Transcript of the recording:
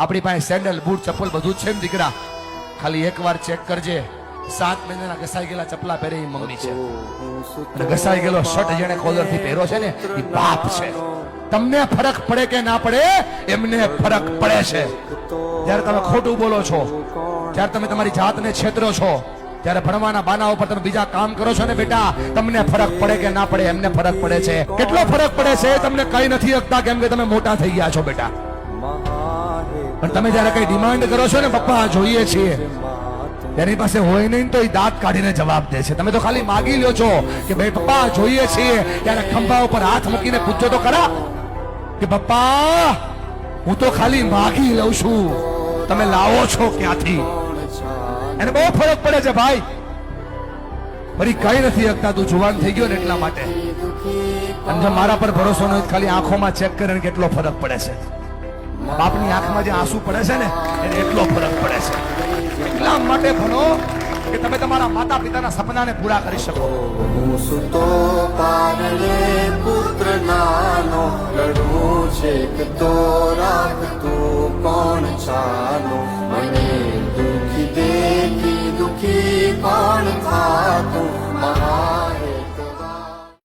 આપણી પાસે sandal boot ચપ્પલ બધું જ છે ને દીકરા, ખાલી એકવાર ચેક કરજે. 7 મહિનાના ઘસાઈ ગયેલા ચપલા પહેરે એ મમ્મી છે, અને ઘસાઈ ગયેલો શર્ટ જેને કોલર થી પહેરો છે ને એ બાપ છે. તમને ફરક પડે કે ના પડે, એમને ફરક પડે છે. જ્યારે તમે ખોટું બોલો છો, જ્યારે તમે તમારી જાતને છેતરો છો, ત્યારે ભણવાના બાના ઉપર તમે બીજા કામ કરો છો ને બેટા, તમને ફરક પડે કે ના પડે, એમને ફરક પડે છે. કેટલો ફરક પડે છે તમને કઈ નથી શકતા, કેમ કે તમે મોટા થઈ ગયા છો બેટા. પણ તમે જયારે કઈ ડિમાન્ડ કરો છો ને, પપ્પા જોઈએ છીએ, તેની પાસે હોય નહીં તો એ દાંત કાઢીને જવાબ દે છે. તમે તો ખાલી માગી લ્યો છો કે ભાઈ પપ્પા જોઈએ છીએ, ત્યારે ખંભા ઉપર હાથ મૂકીને પૂછજો તો ખરા કે પપ્પા હું તો ખાલી માગી લઉં છું, તમે લાવો છો ક્યાંથી? એને બહુ ફરક પડે છે ભાઈ. ફરી કઈ નથી શકતા, તું જુવાન થઈ ગયો ને એટલા માટે. અને જો મારા પર ભરોસો નહીં, ખાલી આંખોમાં ચેક કરીને કેટલો ફરક પડે છે. બાપની આંખમાં જે આંસુ પડે છે ને, એને એટલો ફરક પડે છે. એટલા માટે ભણો કે તમે તમારા માતા પિતાના સપનાને પૂરા કરી શકો. હું સુતો પારણે પુત્ર નાનો